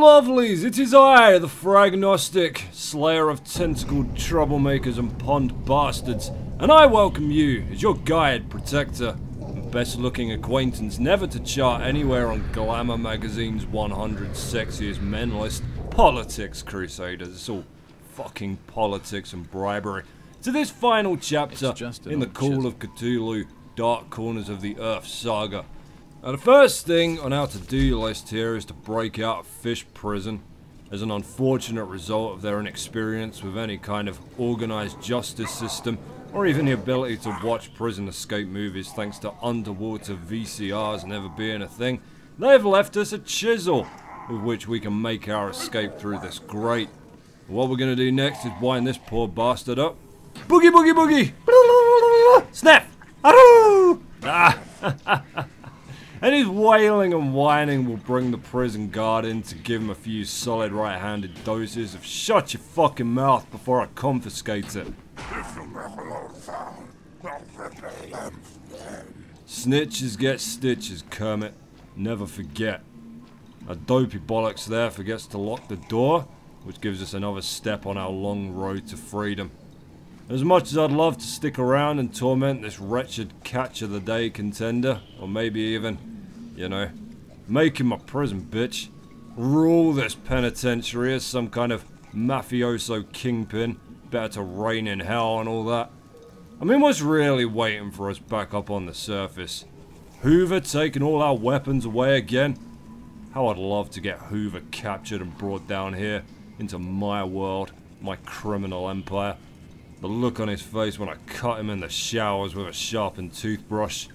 lovelies, it is I, the Fragnostic, slayer of tentacled troublemakers and pond bastards, and I welcome you as your guide, protector, and best-looking acquaintance never to chart anywhere on Glamour Magazine's 100 Sexiest Men list. Politics, Crusaders, it's all fucking politics and bribery. To this final chapter in the Call of Cthulhu, Dark Corners of the Earth saga. Now the first thing on our to-do list here is to break out of Fish Prison as an unfortunate result of their inexperience with any kind of organised justice system or even the ability to watch prison escape movies thanks to underwater VCRs never being a thing. They've left us a chisel with which we can make our escape through this grate. What we're going to do next is wind this poor bastard up. Boogie boogie boogie! Snap! Ah! And his wailing and whining will bring the prison guard in to give him a few solid right-handed doses of shut your fucking mouth before I confiscate it. Snitches get stitches, Kermit. Never forget. A dopey bollocks there forgets to lock the door, which gives us another step on our long road to freedom. As much as I'd love to stick around and torment this wretched catch of the day contender, or maybe even, you know, make him my prison bitch, rule this penitentiary as some kind of mafioso kingpin, better to reign in hell and all that. I mean, what's really waiting for us back up on the surface? Hoover taking all our weapons away again? How I'd love to get Hoover captured and brought down here into my world, my criminal empire. The look on his face when I cut him in the showers with a sharpened toothbrush.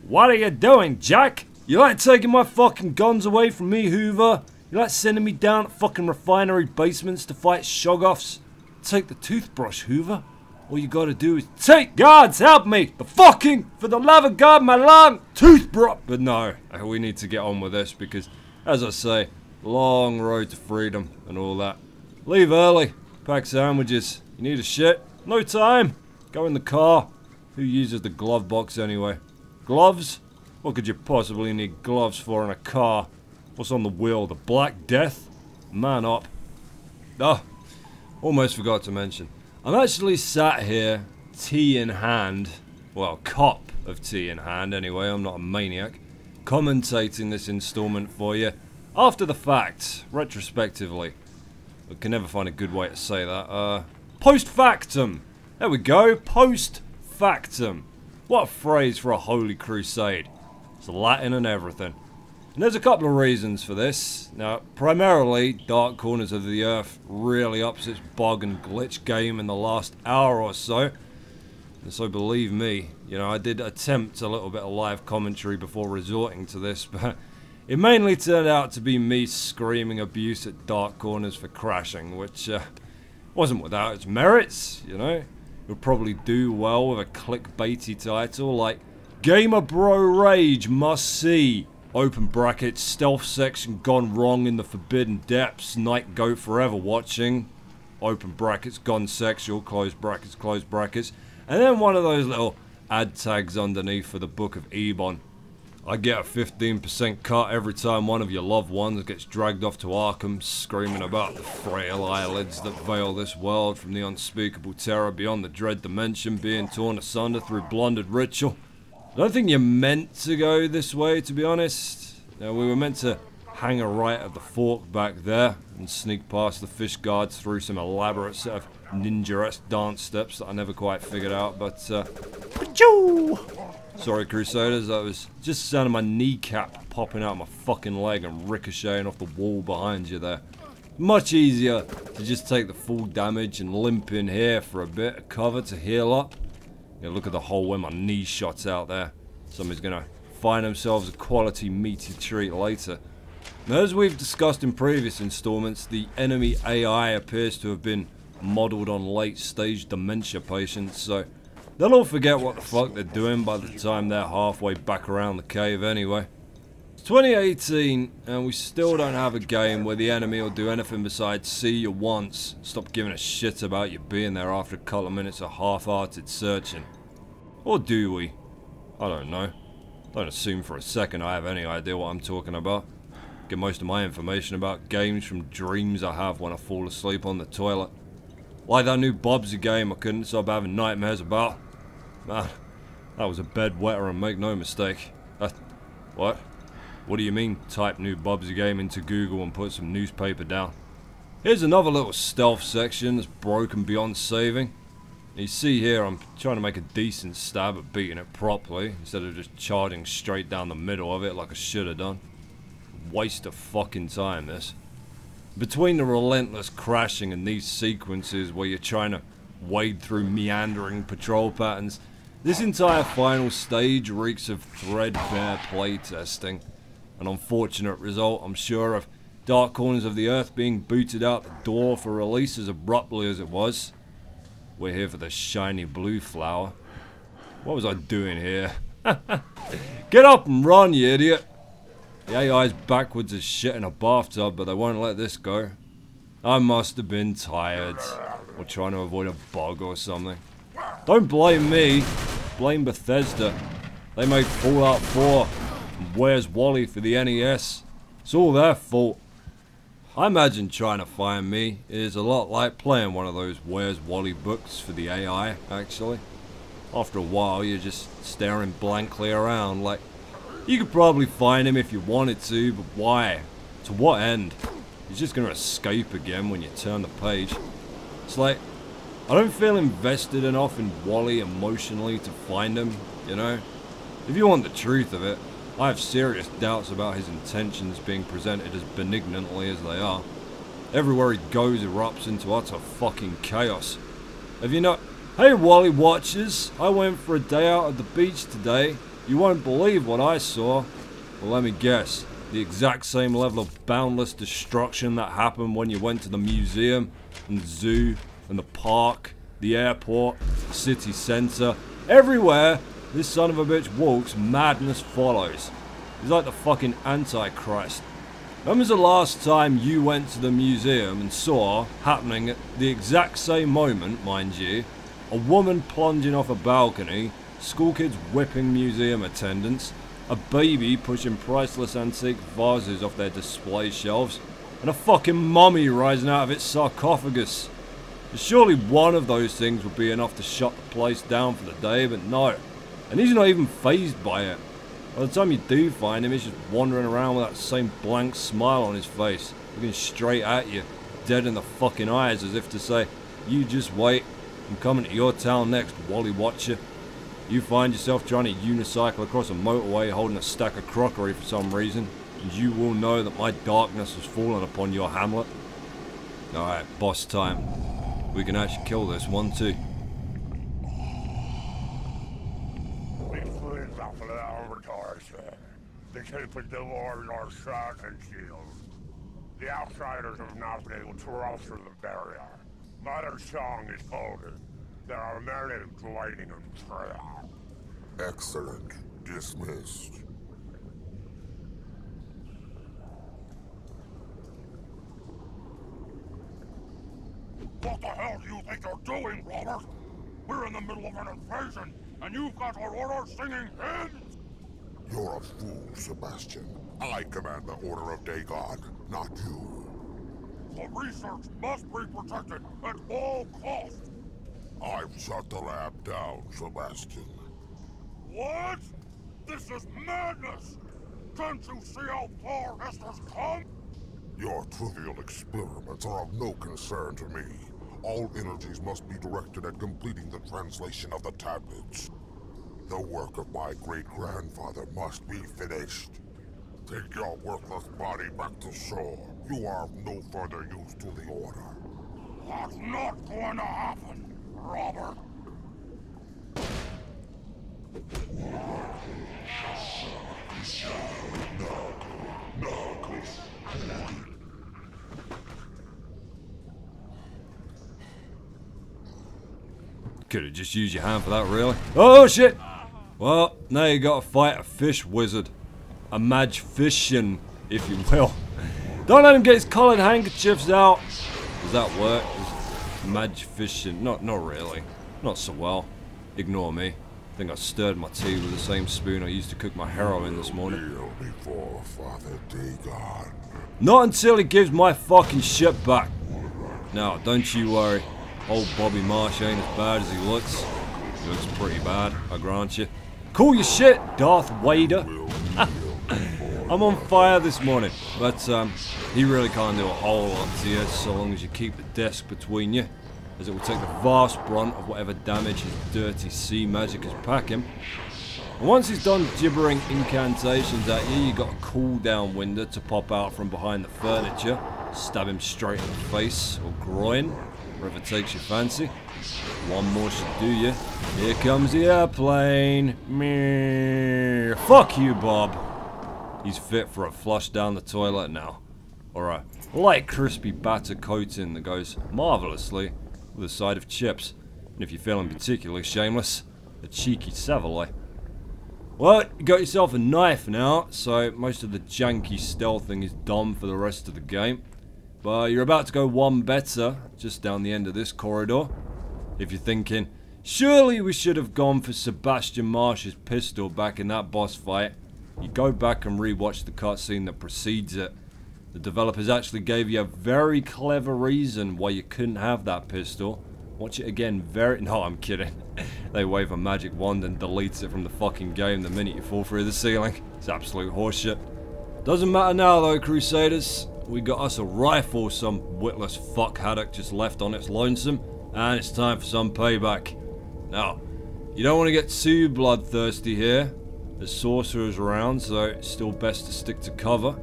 What are you doing, Jack? You like taking my fucking guns away from me, Hoover? You like sending me down to fucking refinery basements to fight shoggoffs? Take the toothbrush, Hoover. All you gotta do is take guards, help me! The fucking, for the love of God, my long toothbrush! But no, we need to get on with this because, as I say, long road to freedom and all that. Leave early, pack sandwiches. You need a shit? No time! Go in the car. Who uses the glove box anyway? Gloves? What could you possibly need gloves for in a car? What's on the wheel? The Black Death? Man up. Oh, almost forgot to mention. I'm actually sat here, tea in hand. Well, cup of tea in hand anyway, I'm not a maniac. Commentating this installment for you. After the fact, retrospectively. I can never find a good way to say that. Post factum! There we go, post factum. What a phrase for a holy crusade. It's Latin and everything. And there's a couple of reasons for this. Now, primarily, Dark Corners of the Earth really ups its bug and glitch game in the last hour or so. And so believe me, you know, I did attempt a little bit of live commentary before resorting to this, but it mainly turned out to be me screaming abuse at Dark Corners for crashing, which wasn't without its merits, you know. It would probably do well with a clickbaity title like Gamer Bro Rage Must See, open brackets, stealth section gone wrong in the forbidden depths, night go forever watching, open brackets, gone sexual, close brackets, and then one of those little ad tags underneath for the Book of Ebon. I get a 15% cut every time one of your loved ones gets dragged off to Arkham, screaming about the frail eyelids that veil this world from the unspeakable terror beyond the dread dimension being torn asunder through blundered ritual. I don't think you're meant to go this way, to be honest. Now, we were meant to hang a right at the fork back there and sneak past the fish guards through some elaborate set of ninja-esque dance steps that I never quite figured out, but sorry, Crusaders, that was just the sound of my kneecap popping out of my fucking leg and ricocheting off the wall behind you there. Much easier to just take the full damage and limp in here for a bit of cover to heal up. You know, look at the hole where my knee shot's out there. Somebody's gonna find themselves a quality meaty treat later. Now, as we've discussed in previous installments, the enemy AI appears to have been modelled on late-stage dementia patients, so they'll all forget what the fuck they're doing by the time they're halfway back around the cave anyway. It's 2018, and we still don't have a game where the enemy will do anything besides see you once, stop giving a shit about you being there after a couple of minutes of half-hearted searching. Or do we? I don't know. Don't assume for a second I have any idea what I'm talking about. Get most of my information about games from dreams I have when I fall asleep on the toilet. Like that new Bobsy game I couldn't stop having nightmares about. Man, that was a bed wetter and make no mistake. What? What do you mean, type new Bobsy game into Google and put some newspaper down? Here's another little stealth section that's broken beyond saving. You see here, I'm trying to make a decent stab at beating it properly, instead of just charging straight down the middle of it like I should have done. Waste of fucking time, this. Between the relentless crashing and these sequences where you're trying to wade through meandering patrol patterns, this entire final stage reeks of threadbare playtesting. An unfortunate result, I'm sure, of Dark Corners of the Earth being booted out the door for release as abruptly as it was. We're here for the shiny blue flower. What was I doing here? Get up and run, you idiot! The AI's backwards as shit in a bathtub, but they won't let this go. I must have been tired, or trying to avoid a bug or something. Don't blame me, blame Bethesda. They made Fallout 4 and Where's Wally for the NES. It's all their fault. I imagine trying to find me is a lot like playing one of those Where's Wally books for the AI, actually. After a while, you're just staring blankly around like, you could probably find him if you wanted to, but why? To what end? He's just gonna escape again when you turn the page. It's like, I don't feel invested enough in Wally emotionally to find him, you know? If you want the truth of it, I have serious doubts about his intentions being presented as benignantly as they are. Everywhere he goes erupts into utter fucking chaos. Have you not? Hey Wally watchers, I went for a day out at the beach today. You won't believe what I saw. Well, let me guess. The exact same level of boundless destruction that happened when you went to the museum, and the zoo, and the park, the airport, the city centre. Everywhere this son of a bitch walks, madness follows. He's like the fucking Antichrist. When was the last time you went to the museum and saw, happening at the exact same moment, mind you, a woman plunging off a balcony, school kids whipping museum attendants, a baby pushing priceless antique vases off their display shelves, and a fucking mummy rising out of its sarcophagus? Surely one of those things would be enough to shut the place down for the day, but no. And he's not even fazed by it. By the time you do find him, he's just wandering around with that same blank smile on his face, looking straight at you, dead in the fucking eyes, as if to say, you just wait, I'm coming to your town next, Wally Watcher. You find yourself trying to unicycle across a motorway holding a stack of crockery for some reason, and you will know that my darkness has fallen upon your hamlet. Alright, boss time. We can actually kill this one too. They keep the wars are shot and sealed. The outsiders have not been able to cross through the barrier. Mother song is golden. There are many waiting on trial. Excellent. Dismissed. What the hell do you think you're doing, Robert? We're in the middle of an invasion, and you've got our order singing hymns? You're a fool, Sebastian. I command the Order of Dagon, not you. The research must be protected at all costs. I've shut the lab down, Sebastian. What? This is madness! Can't you see how far Esther's come? Your trivial experiments are of no concern to me. All energies must be directed at completing the translation of the tablets. The work of my great-grandfather must be finished. Take your worthless body back to shore. You are of no further use to the Order. That's not going to happen, Robert. Could have just used your hand for that, really. Oh shit! Well, now you gotta fight a fish wizard. A magician, if you will. Don't let him get his coloured handkerchiefs out. Does that work? Magician? Not really. Not so well. Ignore me. I think I stirred my tea with the same spoon I used to cook my heroin this morning. Kneel before Father Dagon. Not until he gives my fucking shit back. Now, don't you worry. Old Bobby Marsh ain't as bad as he looks. He looks pretty bad, I grant you. Cool your shit, Darth Vader. I'm on fire this morning, but he really can't do a whole lot to you so long as you keep the desk between you, as it will take the vast brunt of whatever damage his dirty sea magic is packing. And once he's done gibbering incantations at you, you got a cooldown window to pop out from behind the furniture, stab him straight in the face or groin, wherever takes your fancy. One more should do you. Here comes the airplane. Meh. Fuck you, Bob. He's fit for a flush down the toilet now. Or a light crispy batter coating that goes marvellously with a side of chips. And if you're feeling particularly shameless, a cheeky saveloy. Well, you got yourself a knife now, so most of the janky stealthing is done for the rest of the game. But you're about to go one better, just down the end of this corridor. If you're thinking, surely we should have gone for Sebastian Marsh's pistol back in that boss fight, you go back and rewatch the cutscene that precedes it. The developers actually gave you a very clever reason why you couldn't have that pistol. Watch it again no, I'm kidding. They wave a magic wand and deletes it from the fucking game the minute you fall through the ceiling. It's absolute horseshit. Doesn't matter now though, Crusaders. We got us a rifle some witless fuck haddock just left on its lonesome, and it's time for some payback. Now, you don't want to get too bloodthirsty here. There's sorcerers around, so it's still best to stick to cover.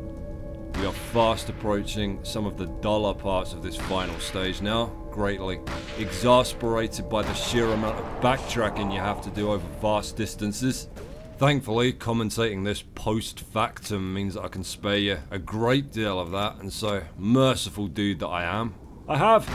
We are fast approaching some of the duller parts of this final stage now, greatly exasperated by the sheer amount of backtracking you have to do over vast distances. Thankfully, commentating this post-factum means that I can spare you a great deal of that, and so, merciful dude that I am, I have.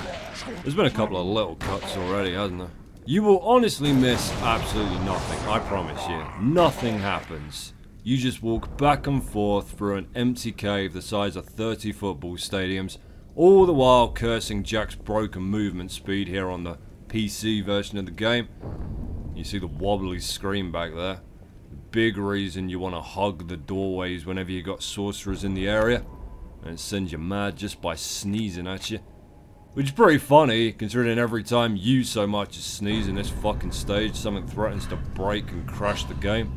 There's been a couple of little cuts already, hasn't there? You will honestly miss absolutely nothing, I promise you. Nothing happens. You just walk back and forth through an empty cave the size of 30 football stadiums, all the while cursing Jack's broken movement speed here on the PC version of the game. You see the wobbly screen back there. Big reason you want to hug the doorways whenever you got sorcerers in the area, and it sends you mad just by sneezing at you. Which is pretty funny, considering every time you so much as sneeze in this fucking stage, something threatens to break and crash the game.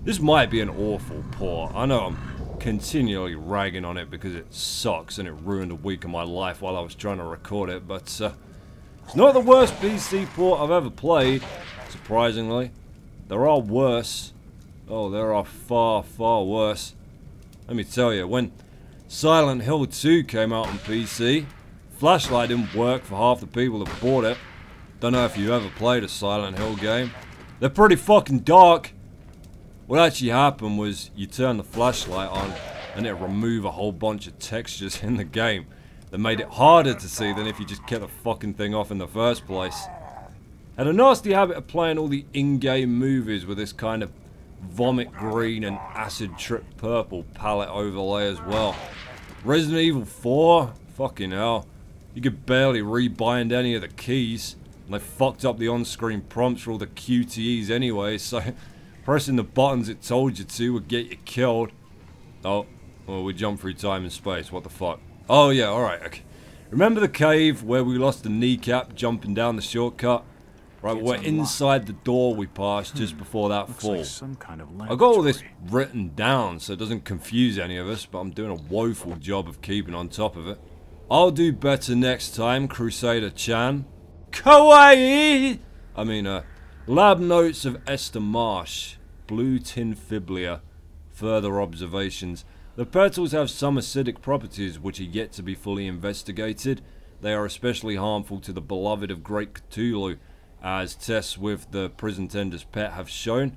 This might be an awful port. I know I'm continually ragging on it because it sucks and it ruined a week of my life while I was trying to record it, but it's not the worst PC port I've ever played, surprisingly. There are worse. Oh, there are far, far worse. Let me tell you, when Silent Hill 2 came out on PC, flashlight didn't work for half the people that bought it. Don't know if you ever played a Silent Hill game. They're pretty fucking dark. What actually happened was you turn the flashlight on and it remove a whole bunch of textures in the game that made it harder to see than if you just kept the fucking thing off in the first place. Had a nasty habit of playing all the in-game movies with this kind of vomit green and acid trip purple palette overlay as well. Resident Evil 4? Fucking hell. You could barely rebind any of the keys, and they fucked up the on-screen prompts for all the QTEs anyway, so pressing the buttons it told you to would get you killed. Oh, well, we jumped through time and space, what the fuck? Oh yeah, alright, okay. Remember the cave where we lost the kneecap jumping down the shortcut? Right, we're inside the door we passed just before that fall. Like some kind of I got all this written down so it doesn't confuse any of us, but I'm doing a woeful job of keeping on top of it. I'll do better next time, Crusader-chan. Kawaii! I mean, lab notes of Esther Marsh. Blue tinfiblia. Further observations. The petals have some acidic properties which are yet to be fully investigated. They are especially harmful to the beloved of Great CTHULHU, as tests with the prison tender's pet have shown.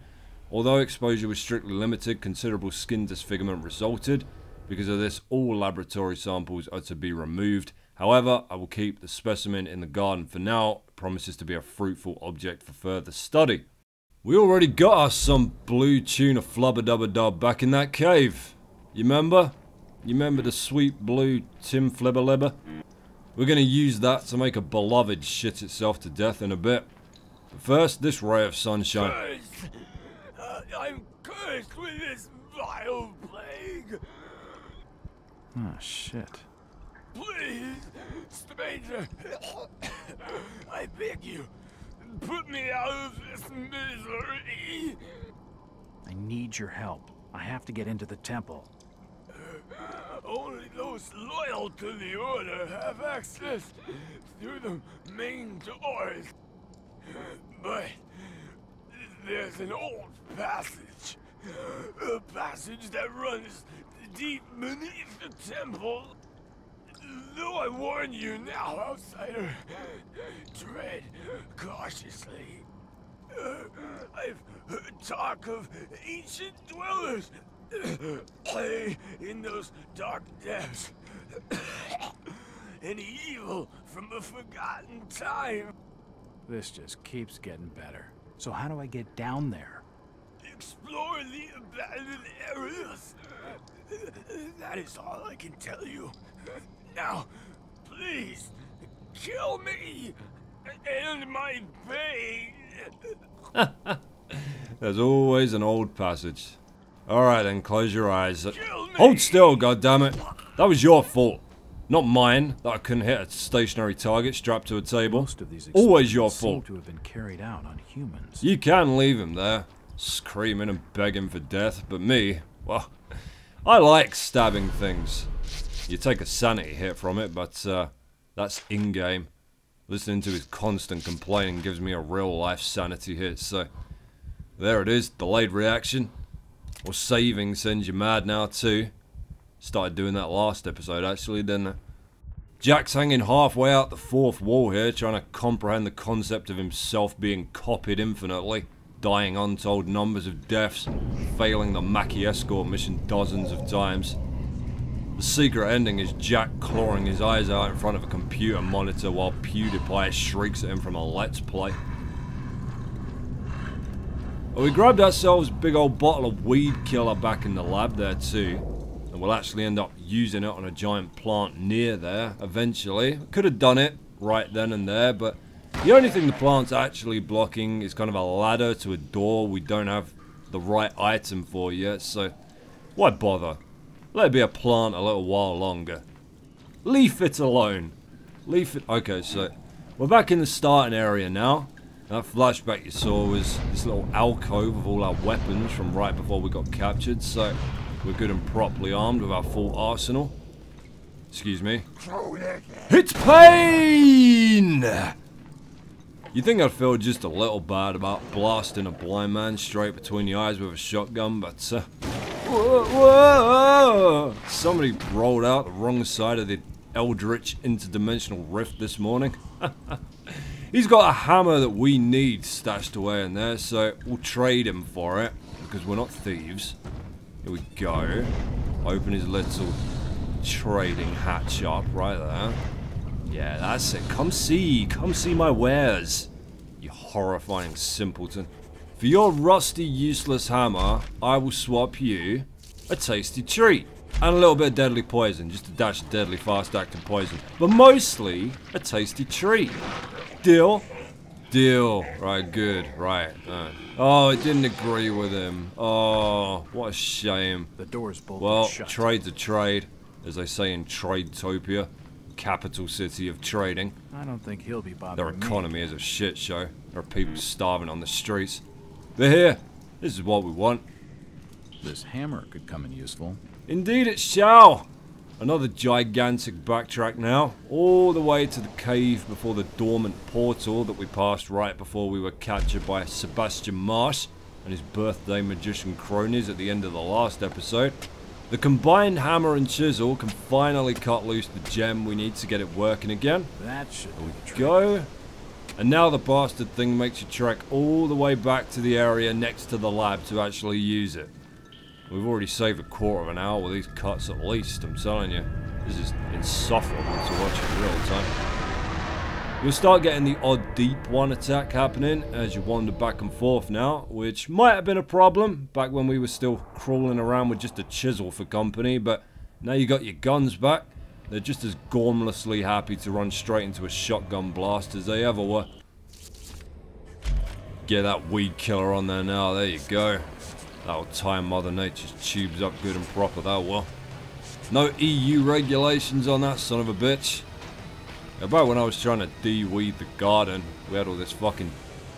Although exposure was strictly limited, considerable skin disfigurement resulted. Because of this, all laboratory samples are to be removed. However, I will keep the specimen in the garden for now. It promises to be a fruitful object for further study. We already got us some blue tuna flubber-dubber-dub back in that cave. You remember? You remember the sweet blue Tim Flibber-libber? We're going to use that to make a beloved shit itself to death in a bit. But first, this ray of sunshine. Cursed! I'm cursed with this vile plague! Oh, shit. Please, stranger, I beg you, put me out of this misery. I need your help. I have to get into the temple. Only those loyal to the Order have access through the main doors. But there's an old passage. A passage that runs deep beneath the temple. Though I warn you now, outsider, tread cautiously. I've heard talk of ancient dwellers in those dark depths. An evil from a forgotten time. This just keeps getting better. So how do I get down there? Explore the abandoned areas. That is all I can tell you. Now, please, kill me and my pain. There's always an old passage. Alright then, close your eyes. Hold still, goddammit. That was your fault. Not mine, that I couldn't hit a stationary target strapped to a table. Most of these Always your seem fault. to have been carried out on humans. You can leave him there, screaming and begging for death, but me, well, I like stabbing things. You take a sanity hit from it, but that's in-game. Listening to his constant complaining gives me a real-life sanity hit, so there it is, delayed reaction. Or saving sends you mad now too. Started doing that last episode actually, didn't it? Jack's hanging halfway out the fourth wall here, trying to comprehend the concept of himself being copied infinitely, dying untold numbers of deaths, failing the Mackie escort mission dozens of times. The secret ending is Jack clawing his eyes out in front of a computer monitor while PewDiePie shrieks at him from a Let's Play. Well, we grabbed ourselves a big old bottle of weed killer back in the lab there too. And we'll actually end up using it on a giant plant near there, eventually. Could have done it right then and there, but the only thing the plant's actually blocking is kind of a ladder to a door we don't have the right item for yet, so why bother? Let it be a plant a little while longer. Leave it alone. Leave it. Okay, so we're back in the starting area now. That flashback you saw was this little alcove with all our weapons from right before we got captured, so we're good and properly armed with our full arsenal. Excuse me. It's pain! You think I'd feel just a little bad about blasting a blind man straight between the eyes with a shotgun, but whoa, whoa. Somebody rolled out the wrong side of the Eldritch interdimensional rift this morning. He's got a hammer that we need stashed away in there, so we'll trade him for it, because we're not thieves. Here we go. Open his little trading hatch up right there. Yeah, that's it. Come see my wares, you horrifying simpleton. For your rusty, useless hammer, I will swap you a tasty treat. And a little bit of deadly poison, just a dash of deadly fast-acting poison. But mostly, a tasty treat. Deal? Deal. Right, good. Right. Oh, I didn't agree with him. Oh, what a shame. The door's bolted Well, shut. trade's a trade, as they say in Tradetopia, capital city of trading. I don't think he'll be Their bothering me. economy is a shit show. There are people starving on the streets. But here, this is what we want. This hammer could come in useful. Indeed it shall! Another gigantic backtrack now, all the way to the cave before the dormant portal that we passed right before we were captured by Sebastian Marsh and his birthday magician cronies at the end of the last episode. The combined hammer and chisel can finally cut loose the gem we need to get it working again. That should be the trick. Go! And now the bastard thing makes you trek all the way back to the area next to the lab to actually use it. We've already saved a quarter of an hour with these cuts at least, I'm telling you. This is insufferable to watch in real time. You'll start getting the odd deep one attack happening as you wander back and forth now, which might have been a problem back when we were still crawling around with just a chisel for company, but now you got your guns back, they're just as gormlessly happy to run straight into a shotgun blast as they ever were. Get that weed killer on there now. There you go. That'll tie Mother Nature's tubes up good and proper, that will. No EU regulations on that son of a bitch. About when I was trying to de-weed the garden, we had all this fucking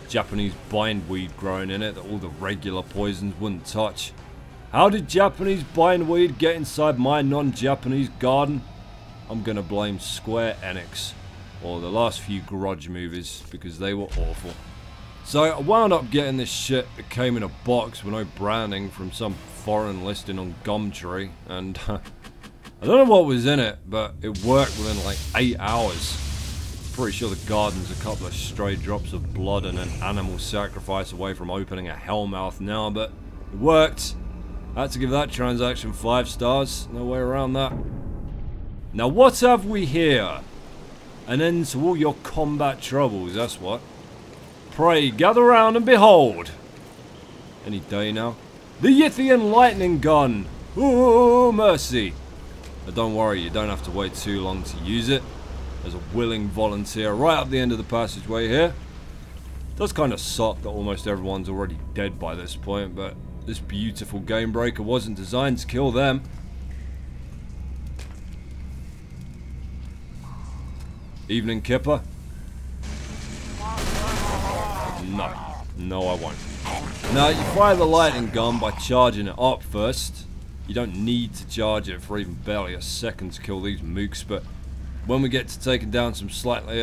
Japanese bindweed growing in it that all the regular poisons wouldn't touch. How did Japanese bindweed get inside my non-Japanese garden? I'm gonna blame Square Enix, or the last few Grudge movies, because they were awful. So I wound up getting this shit that came in a box with no branding from some foreign listing on Gumtree, and I don't know what was in it, but it worked within like 8 hours. Pretty sure the garden's a couple of stray drops of blood and an animal sacrifice away from opening a hellmouth now, but it worked. I had to give that transaction 5 stars, no way around that. Now what have we here? An end to all your combat troubles, that's what. Pray, gather round and behold. Any day now. The Yithian lightning gun. Ooh, mercy. But don't worry, you don't have to wait too long to use it. There's a willing volunteer right up the end of the passageway here. It does kind of suck that almost everyone's already dead by this point, but this beautiful game breaker wasn't designed to kill them. Evening, Kipper. No, I won't. Now, you fire the lightning gun by charging it up first. You don't need to charge it for even barely a second to kill these mooks, but when we get to taking down some slightly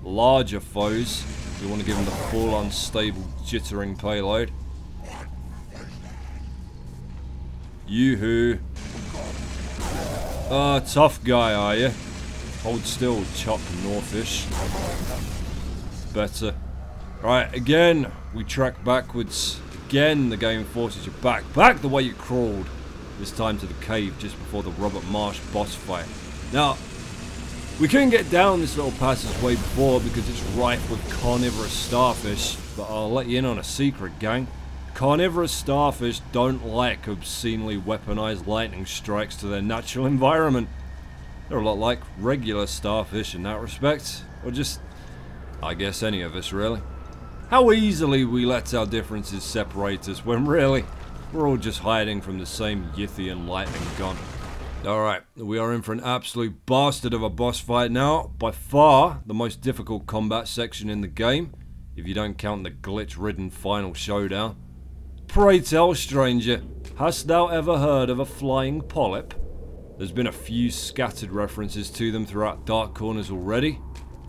larger foes, we want to give them the full unstable jittering payload. Yoo-hoo. Tough guy, are you? Hold still, Chuck Northish. Better. Right, again, we track backwards. Again, the game forces you back the way you crawled. This time to the cave just before the Robert Marsh boss fight. Now, we couldn't get down this little passageway before because it's rife with carnivorous starfish, but I'll let you in on a secret, gang. Carnivorous starfish don't like obscenely weaponized lightning strikes to their natural environment. They're a lot like regular starfish in that respect, or just, I guess, any of us really. How easily we let our differences separate us when really, we're all just hiding from the same Yithian lightning gun. Alright, we are in for an absolute bastard of a boss fight now. By far, the most difficult combat section in the game, if you don't count the glitch-ridden final showdown. Pray tell, stranger, hast thou ever heard of a flying polyp? There's been a few scattered references to them throughout Dark Corners already.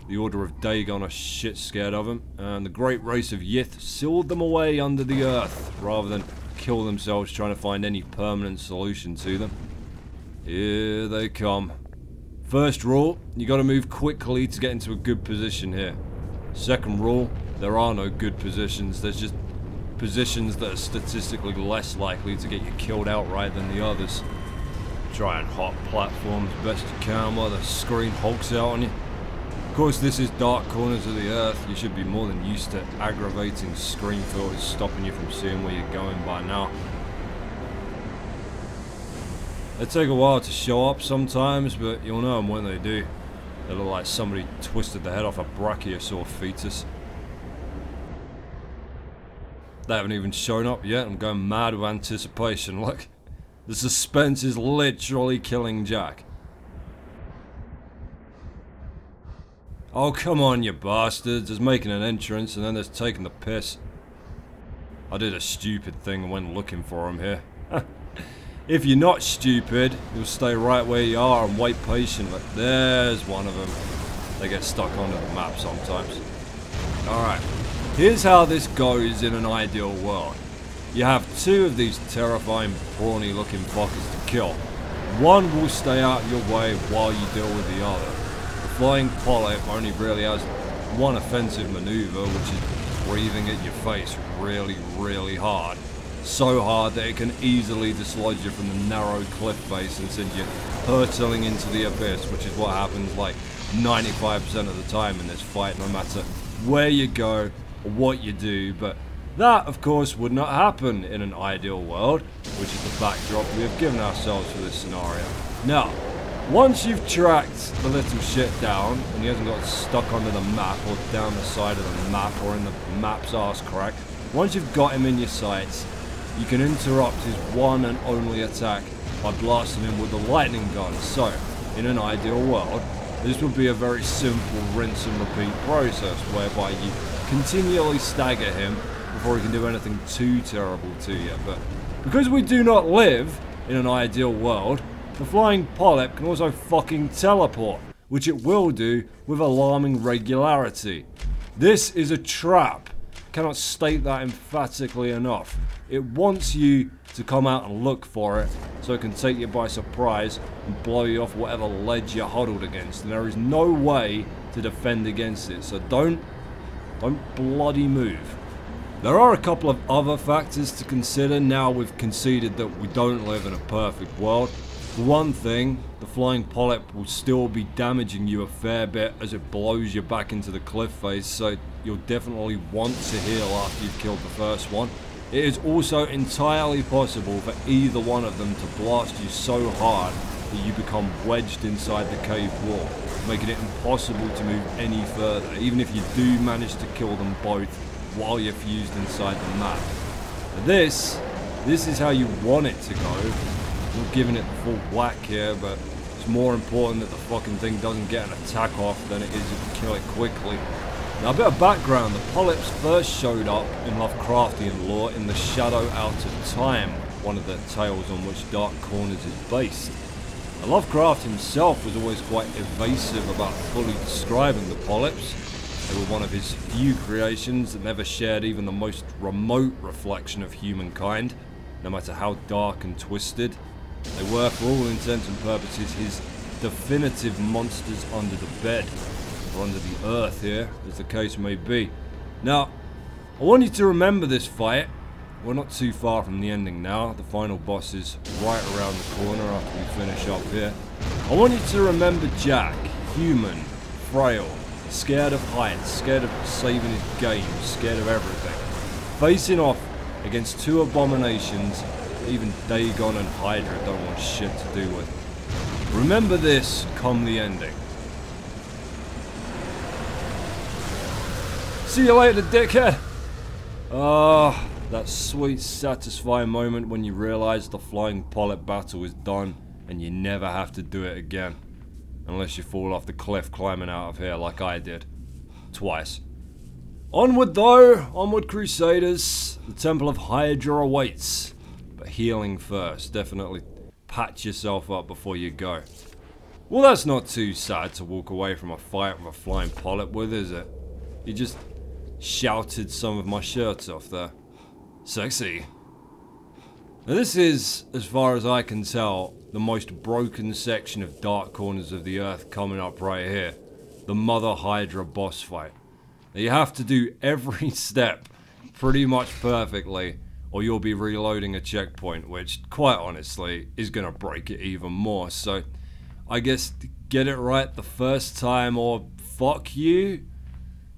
The Order of Dagon are shit scared of them, and the great race of Yith sealed them away under the earth, rather than kill themselves trying to find any permanent solution to them. Here they come. First rule, you gotta move quickly to get into a good position here. Second rule, there are no good positions, there's just positions that are statistically less likely to get you killed outright than the others. Try and hop platforms best you can while the screen hulks out on you. Of course, this is Dark Corners of the Earth. You should be more than used to aggravating screen filters stopping you from seeing where you're going by now. They take a while to show up sometimes, but you'll know them when they do. They look like somebody twisted the head off a brachiosaur fetus. They haven't even shown up yet. I'm going mad with anticipation. Look, the suspense is literally killing Jack. Oh, come on, you bastards. There's making an entrance and then there's taking the piss. I did a stupid thing and went looking for him here. If you're not stupid, you'll stay right where you are and wait patiently. There's one of them. They get stuck onto the map sometimes. Alright, here's how this goes in an ideal world. You have 2 of these terrifying, brawny looking fuckers to kill. One will stay out of your way while you deal with the other. The flying polyp only really has one offensive maneuver, which is breathing at your face really, really hard. So hard that it can easily dislodge you from the narrow cliff face and send you hurtling into the abyss, which is what happens like 95% of the time in this fight, no matter where you go or what you do. But that, of course, would not happen in an ideal world, which is the backdrop we have given ourselves for this scenario. Now, Once you've tracked the little shit down, and he hasn't got stuck under the map or down the side of the map or in the map's arse crack, once you've got him in your sights, you can interrupt his one and only attack by blasting him with a lightning gun. So, in an ideal world, this would be a very simple rinse and repeat process whereby you continually stagger him before he can do anything too terrible to you. But because we do not live in an ideal world, the flying polyp can also fucking teleport, which it will do with alarming regularity. This is a trap. Cannot state that emphatically enough. It wants you to come out and look for it so it can take you by surprise and blow you off whatever ledge you're huddled against, and there is no way to defend against it, so don't bloody move. There are a couple of other factors to consider now we've conceded that we don't live in a perfect world. For one thing, the flying polyp will still be damaging you a fair bit as it blows you back into the cliff face, so you'll definitely want to heal after you've killed the first one. It is also entirely possible for either one of them to blast you so hard that you become wedged inside the cave wall, making it impossible to move any further, even if you do manage to kill them both while you're fused inside the map. This is how you want it to go. I'm not giving it the full whack here, but it's more important that the fucking thing doesn't get an attack off than it is if you kill it quickly. Now, a bit of background. The polyps first showed up in Lovecraftian lore in the Shadow Out of Time, one of the tales on which Dark Corners is based. Now, Lovecraft himself was always quite evasive about fully describing the polyps. They were one of his few creations that never shared even the most remote reflection of humankind, no matter how dark and twisted. They were, for all intents and purposes, his definitive monsters under the bed, or under the earth here, as the case may be. Now, I want you to remember this fight. We're not too far from the ending now. The final boss is right around the corner after we finish up here. I want you to remember Jack, human, frail, scared of heights, scared of saving his game, scared of everything, facing off against two abominations that even Dagon and Hydra don't want shit to do with. Remember this come the ending. See you later, dickhead! Ah, that sweet, satisfying moment when you realize the flying polyp battle is done and you never have to do it again. Unless you fall off the cliff climbing out of here like I did. Twice. Onward though, onward Crusaders. The Temple of Hydra awaits. But healing first. Definitely patch yourself up before you go. Well, that's not too sad to walk away from a fight with a flying polyp with, is it? You just shouted some of my shirts off there. Sexy. Now this is, as far as I can tell, the most broken section of Dark Corners of the Earth coming up right here. The Mother Hydra boss fight. Now you have to do every step pretty much perfectly or you'll be reloading a checkpoint, which quite honestly is gonna break it even more. So I guess get it right the first time or fuck you.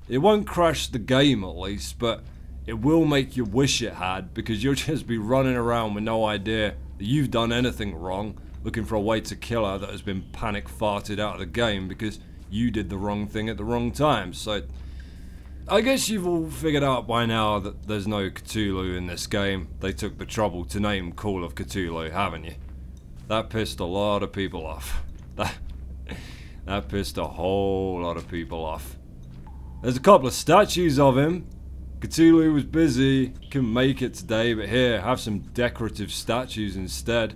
It won't crash the game at least, but it will make you wish it had, because you'll just be running around with no idea that you've done anything wrong, looking for a way to kill her that has been panic farted out of the game because you did the wrong thing at the wrong time. So I guess you've all figured out by now that there's no Cthulhu in this game. They took the trouble to name Call of Cthulhu, haven't you? That pissed a lot of people off. That pissed a whole lot of people off. There's a couple of statues of him. Cthulhu was busy, couldn't make it today, but here, have some decorative statues instead.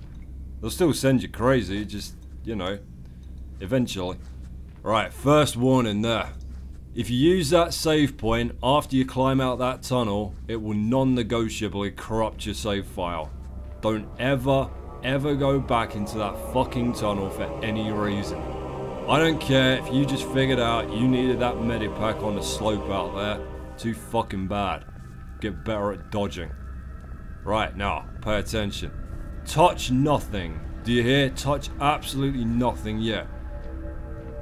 They'll still send you crazy, just, you know, eventually. Right, first warning there. If you use that save point after you climb out that tunnel, it will non-negotiably corrupt your save file. Don't ever go back into that fucking tunnel for any reason. I don't care if you just figured out you needed that medipack on the slope out there. Too fucking bad. Get better at dodging. Right, now, pay attention. Touch nothing. Do you hear? Touch absolutely nothing yet.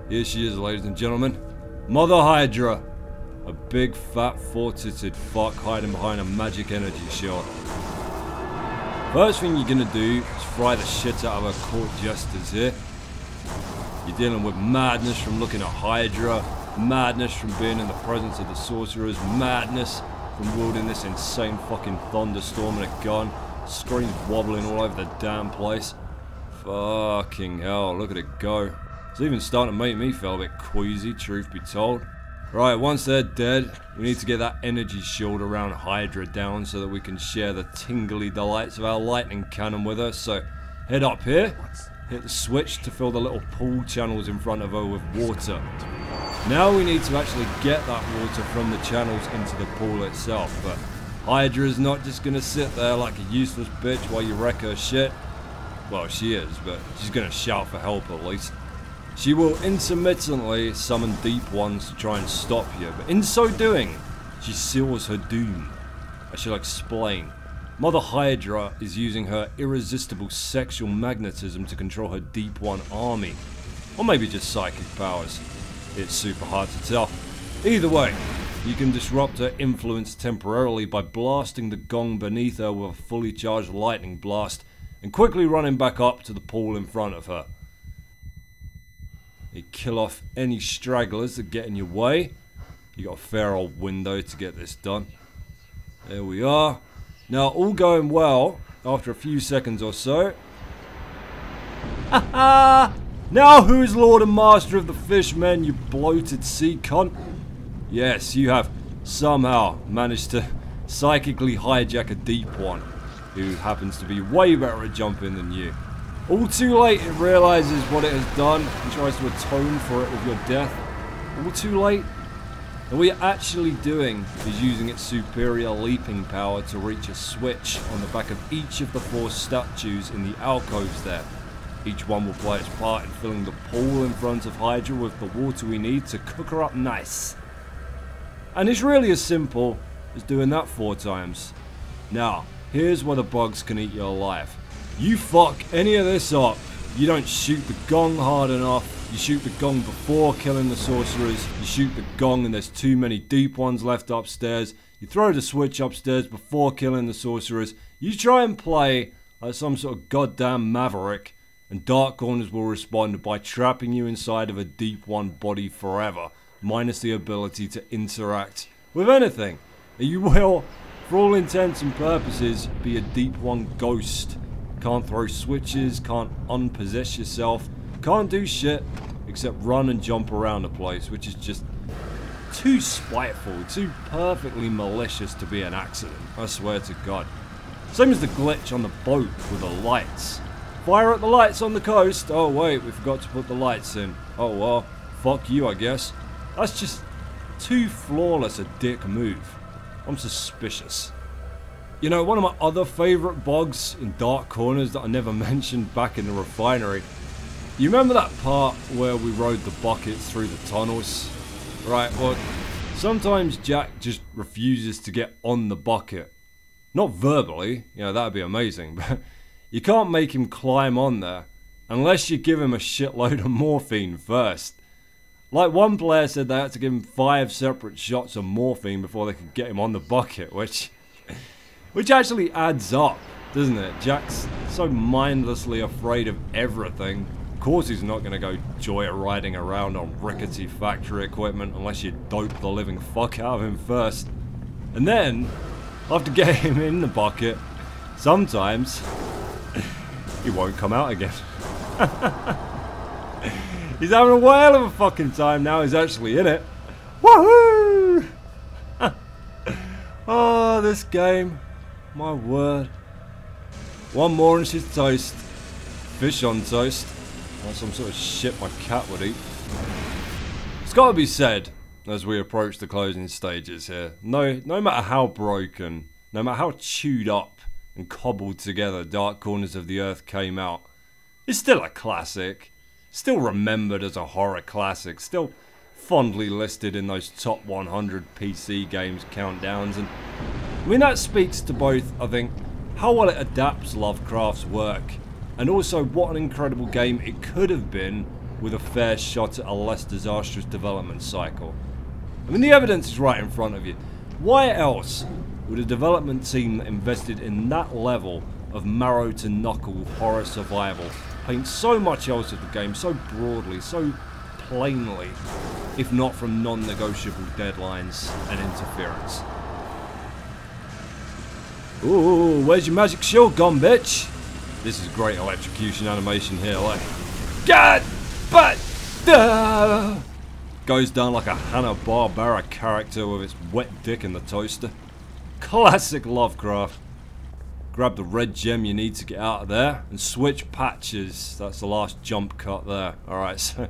Here she is, ladies and gentlemen. Mother Hydra. A big, fat, four-titted fuck hiding behind a magic energy shield. First thing you're gonna do is fry the shit out of her court jesters here. You're dealing with madness from looking at Hydra, madness from being in the presence of the sorcerers, madness from wielding this insane fucking thunderstorm and a gun, screens wobbling all over the damn place. Fucking hell, look at it go. It's even starting to make me feel a bit queasy, truth be told. Right, once they're dead, we need to get that energy shield around Hydra down so that we can share the tingly delights of our lightning cannon with her. So, head up here, hit the switch to fill the little pool channels in front of her with water. Now we need to actually get that water from the channels into the pool itself, but Hydra's not just gonna sit there like a useless bitch while you wreck her shit. Well, she is, but she's gonna shout for help at least. She will intermittently summon deep ones to try and stop you, but in so doing, she seals her doom. I shall explain. Mother Hydra is using her irresistible sexual magnetism to control her deep one army. Or maybe just psychic powers. It's super hard to tell. Either way, you can disrupt her influence temporarily by blasting the gong beneath her with a fully charged lightning blast and quickly running back up to the pool in front of her. You kill off any stragglers that get in your way. You got a fair old window to get this done. There we are. Now, all going well, after a few seconds or so. Ha! Now who's Lord and Master of the Fishmen, you bloated sea cunt? Yes, you have somehow managed to psychically hijack a deep one, who happens to be way better at jumping than you. All too late it realises what it has done and tries to atone for it with your death. All too late? And what you're actually doing is using its superior leaping power to reach a switch on the back of each of the 4 statues in the alcoves there. Each one will play its part in filling the pool in front of Hydra with the water we need to cook her up nice. And it's really as simple as doing that 4 times. Now, here's where the bugs can eat you alive. You fuck any of this up, you don't shoot the gong hard enough, you shoot the gong before killing the sorcerers, you shoot the gong and there's too many deep ones left upstairs, you throw the switch upstairs before killing the sorcerers, you try and play like some sort of goddamn maverick, and Dark Corners will respond by trapping you inside of a deep one body forever, minus the ability to interact with anything. And you will, for all intents and purposes, be a deep one ghost. Can't throw switches, can't unpossess yourself, can't do shit except run and jump around the place, which is just too spiteful, too perfectly malicious to be an accident, I swear to God. Same as the glitch on the boat with the lights. Fire at the lights on the coast. Oh wait, we forgot to put the lights in. Oh well, fuck you I guess. That's just too flawless a dick move. I'm suspicious. You know, one of my other favourite bugs in Dark Corners that I never mentioned back in the refinery. You remember that part where we rode the buckets through the tunnels? Right, well, sometimes Jack just refuses to get on the bucket. Not verbally, you know, that'd be amazing, but you can't make him climb on there unless you give him a shitload of morphine first. Like one player said they had to give him 5 separate shots of morphine before they could get him on the bucket, which actually adds up, doesn't it? Jack's so mindlessly afraid of everything. Of course he's not going to go joyriding around on rickety factory equipment unless you dope the living fuck out of him first. And then, after getting him in the bucket, sometimes he won't come out again. He's having a whale of a fucking time now he's actually in it. Woohoo! Oh, this game. My word. One more and she's toast. Fish on toast. That's some sort of shit my cat would eat. It's got to be said, as we approach the closing stages here, no matter how broken, no matter how chewed up and cobbled together Dark Corners of the Earth came out, it's still a classic. Still remembered as a horror classic. Still fondly listed in those top 100 PC games countdowns. And I mean, that speaks to both, I think, how well it adapts Lovecraft's work, and also what an incredible game it could have been with a fair shot at a less disastrous development cycle. I mean, the evidence is right in front of you. Why else would a development team that invested in that level of marrow to knuckle horror survival paint so much else of the game so broadly, so plainly, if not from non-negotiable deadlines and interference. Ooh, where's your magic shield gone, bitch? This is great electrocution animation here, like, God, but, goes down like a Hanna-Barbera character with its wet dick in the toaster. Classic Lovecraft. Grab the red gem you need to get out of there and switch patches. That's the last jump cut there. Alright, so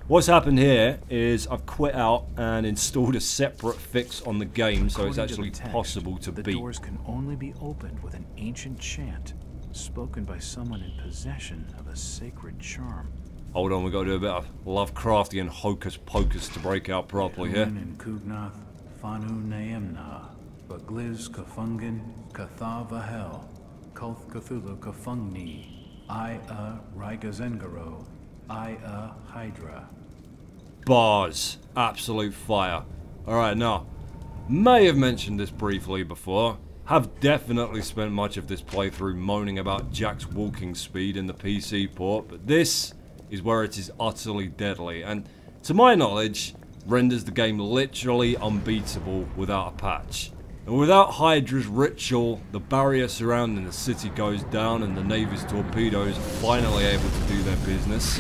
what's happened here is I've quit out and installed a separate fix on the game, so it's actually possible to beat. The doors can only be opened with an ancient chant spoken by someone in possession of a sacred charm. Hold on, we got to do a bit of Lovecraftian hocus pocus to break out properly here. Kugnath, Fanu Naemna, Bagliz Kafungin, Kathavahel, Kulth Cthulhu Kafungni, Ia Rigazengaro, Ia Hydra. Bars. Absolute fire. Alright, now, may have mentioned this briefly before. Have definitely spent much of this playthrough moaning about Jack's walking speed in the PC port, but this is where it is utterly deadly, and to my knowledge, renders the game literally unbeatable without a patch. And without Hydra's ritual, the barrier surrounding the city goes down and the Navy's torpedoes are finally able to do their business.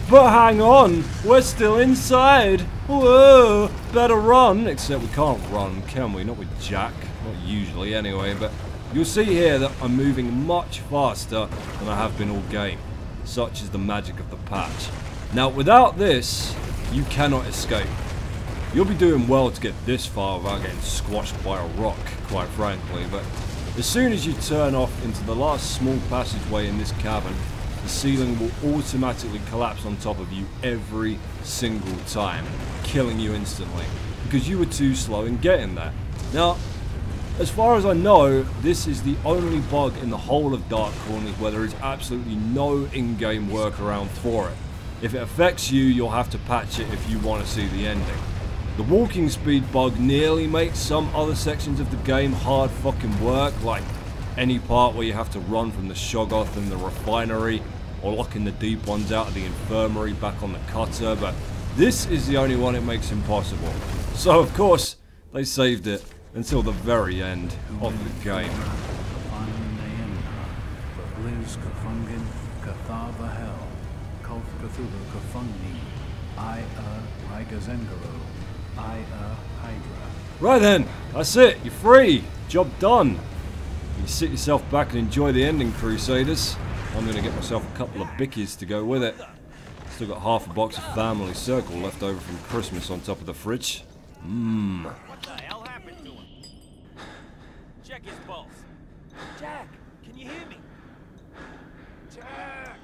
But hang on, we're still inside! Whoa, better run! Except we can't run, can we? Not with Jack. Not usually anyway, but you'll see here that I'm moving much faster than I have been all game. Such is the magic of the patch. Now without this, you cannot escape. You'll be doing well to get this far without getting squashed by a rock, quite frankly, but as soon as you turn off into the last small passageway in this cavern, the ceiling will automatically collapse on top of you every single time, killing you instantly, because you were too slow in getting there. Now, as far as I know, this is the only bug in the whole of Dark Corners where there is absolutely no in-game workaround for it. If it affects you, you'll have to patch it if you want to see the ending. The walking speed bug nearly makes some other sections of the game hard fucking work, like any part where you have to run from the Shoggoth and the refinery, or locking the deep ones out of the infirmary back on the cutter, but this is the only one it makes impossible. So of course, they saved it until the very end of the game. Right then, that's it, you're free, job done. You sit yourself back and enjoy the ending, Crusaders. I'm going to get myself a couple of bickies to go with it. Still got half a box of Family Circle left over from Christmas on top of the fridge. What the hell happened to him? Check his pulse. Jack, can you hear me? Jack!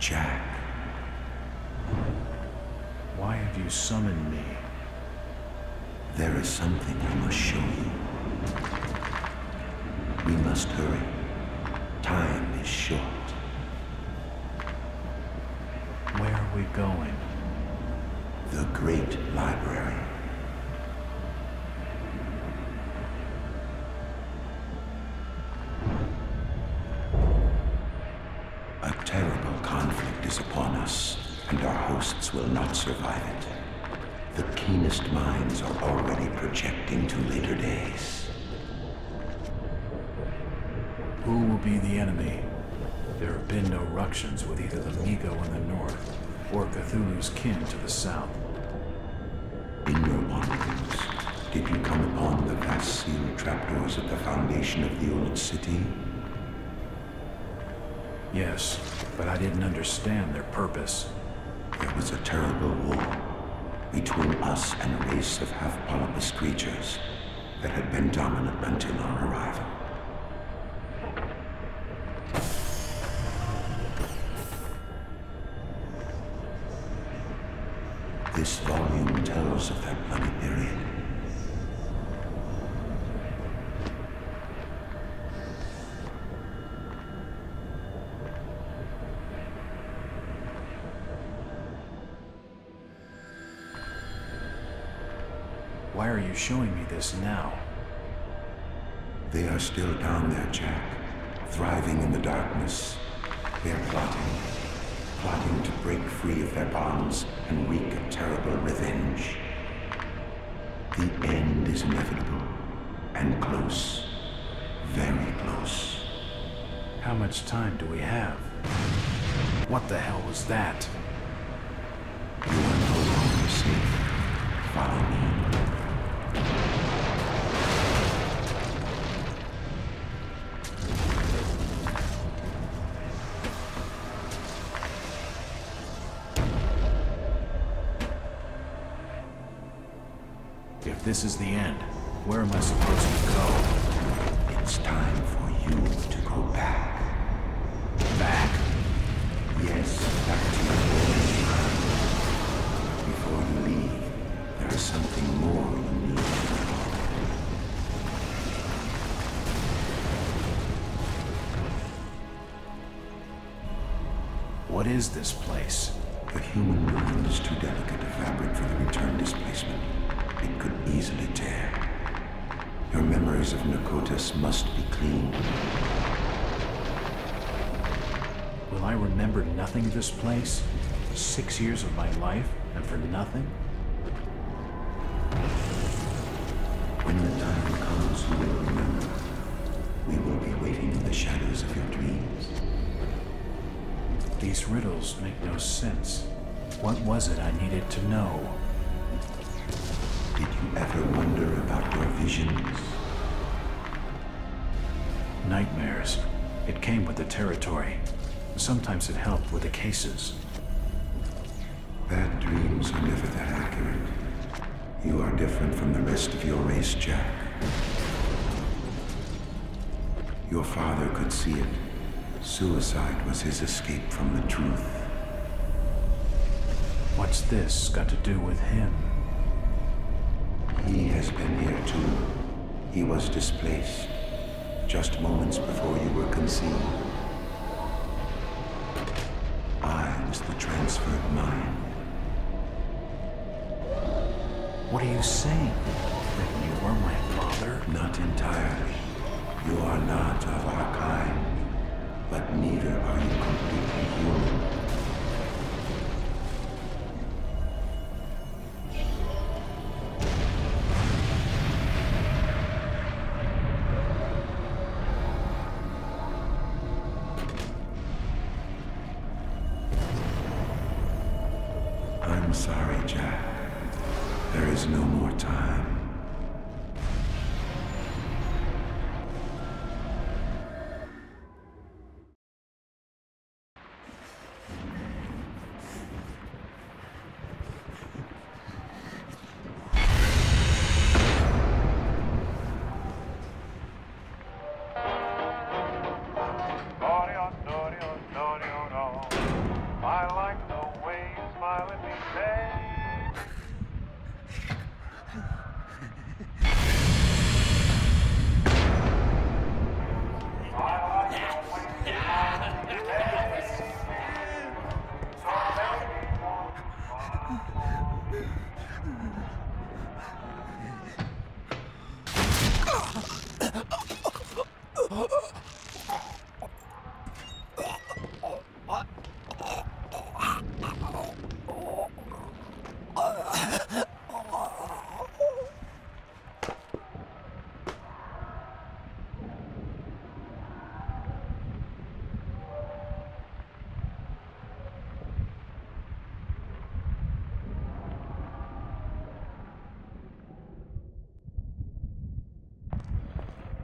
Jack, why have you summoned me? There is something I must show you. We must hurry. Time is short. Where are we going? The Great Library. A terrible conflict is upon us, and our hosts will not survive it. The keenest minds are already projecting to later days. Who will be the enemy? There have been no ructions with either the Migo in the north, or Cthulhu's kin to the south. In your wanderings, did you come upon the vast sealed trapdoors at the foundation of the old city? Yes, but I didn't understand their purpose. There was a terrible war between us and a race of half-polypus creatures that had been dominant until our arrival. This volume tells of that bloody period. Why are you showing me this now? They are still down there, Jack, thriving in the darkness. They are plotting to break free of their bonds and wreak a terrible revenge. The end is inevitable, and close, very close. How much time do we have? What the hell was that? You are no longer safe. Follow me. If this is the end, where am I supposed to go? It's time for you to go back. Back? Yes, back to your own mind. Before you leave, there is something more you need to know. What is this place? The human mind is too delicate a fabric for the return displacement. It could easily tear. Your memories of Nakotas must be cleaned. Will I remember nothing of this place? 6 years of my life, and for nothing? When the time comes, you will remember. We will be waiting in the shadows of your dreams. These riddles make no sense. What was it I needed to know? Did you ever wonder about your visions? Nightmares. It came with the territory. Sometimes it helped with the cases. Bad dreams are never that accurate. You are different from the rest of your race, Jack. Your father could see it. Suicide was his escape from the truth. What's this got to do with him? He has been here too. He was displaced just moments before you were conceived. I was the transferred mind. What are you saying? That you are my father? Not entirely. You are not of our kind, but neither are you completely human. I'm sorry, Jack. There is no more time. I like the way you smile at me, babe.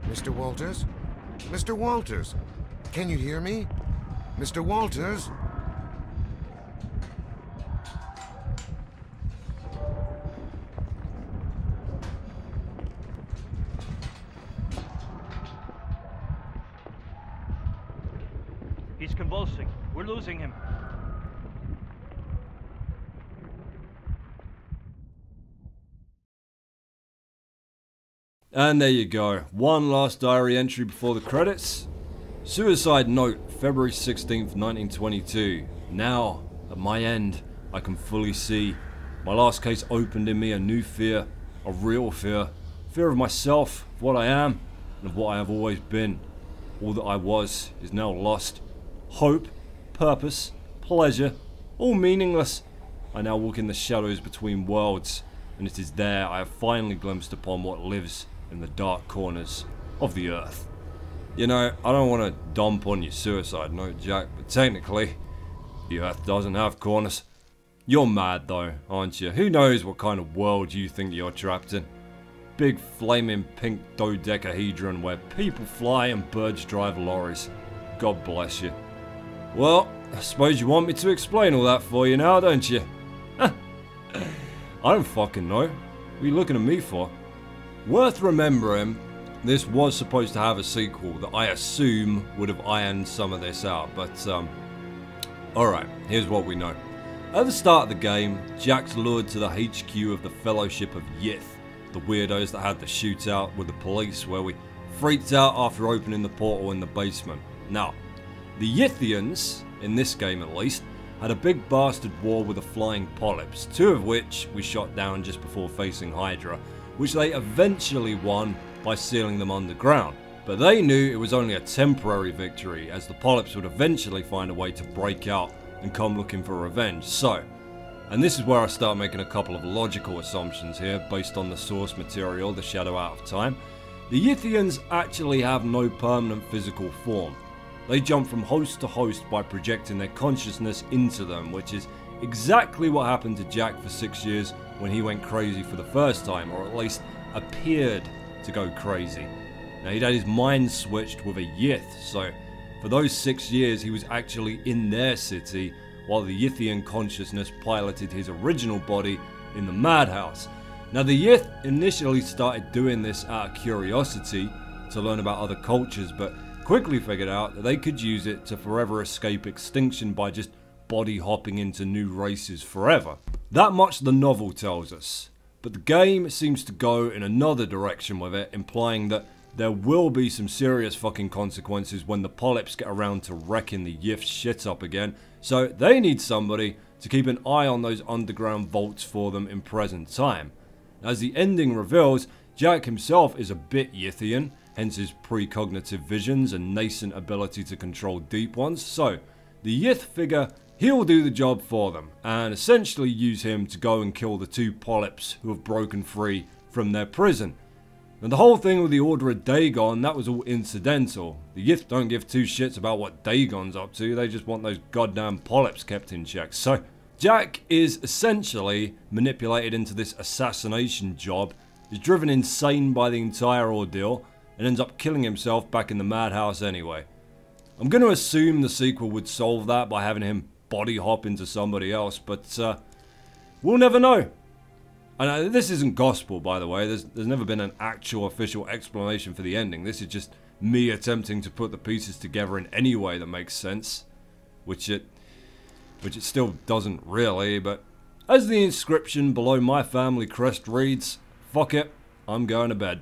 Mr. Walters? Mr. Walters, can you hear me? Mr. Walters? He's convulsing. We're losing him. And there you go. One last diary entry before the credits. Suicide note, February 16th, 1922. Now, at my end, I can fully see. My last case opened in me a new fear, a real fear. Fear of myself, of what I am, and of what I have always been. All that I was is now lost. Hope, purpose, pleasure, all meaningless. I now walk in the shadows between worlds, and it is there I have finally glimpsed upon what lives in the dark corners of the earth. You know, I don't want to dump on your suicide note, Jack, but technically, the earth doesn't have corners. You're mad though, aren't you? Who knows what kind of world you think you're trapped in? Big flaming pink dodecahedron where people fly and birds drive lorries. God bless you. Well, I suppose you want me to explain all that for you now, don't you? I don't fucking know. What are you looking at me for? Worth remembering, this was supposed to have a sequel that I assume would have ironed some of this out, but alright, here's what we know. At the start of the game, Jack's lured to the HQ of the Fellowship of Yith, the weirdos that had the shootout with the police where we freaked out after opening the portal in the basement. Now, the Yithians, in this game at least, had a big bastard war with the flying polyps, two of which we shot down just before facing Hydra, which they eventually won by sealing them underground. But they knew it was only a temporary victory, as the polyps would eventually find a way to break out and come looking for revenge. So, and this is where I start making a couple of logical assumptions here based on the source material, The Shadow Out of Time. The Yithians actually have no permanent physical form. They jump from host to host by projecting their consciousness into them, which is exactly what happened to Jack for 6 years when he went crazy for the first time, or at least appeared to go crazy. Now, he'd had his mind switched with a Yith, so for those 6 years he was actually in their city, while the Yithian consciousness piloted his original body in the madhouse. Now, the Yith initially started doing this out of curiosity to learn about other cultures, but quickly figured out that they could use it to forever escape extinction by just body hopping into new races forever. That much the novel tells us, but the game seems to go in another direction with it, implying that there will be some serious fucking consequences when the polyps get around to wrecking the Yith shit up again, so they need somebody to keep an eye on those underground vaults for them in present time. As the ending reveals, Jack himself is a bit Yithian, hence his precognitive visions and nascent ability to control deep ones, so the Yith figure he'll do the job for them, and essentially use him to go and kill the two polyps who have broken free from their prison. And the whole thing with the Order of Dagon, that was all incidental. The Yith don't give two shits about what Dagon's up to, they just want those goddamn polyps kept in check. So Jack is essentially manipulated into this assassination job, is driven insane by the entire ordeal, and ends up killing himself back in the madhouse anyway. I'm going to assume the sequel would solve that by having him body hop into somebody else, but we'll never know. And this isn't gospel, by the way. There's never been an actual official explanation for the ending. This is just me attempting to put the pieces together in any way that makes sense, which it still doesn't really. But as the inscription below my family crest reads, fuck it, I'm going to bed.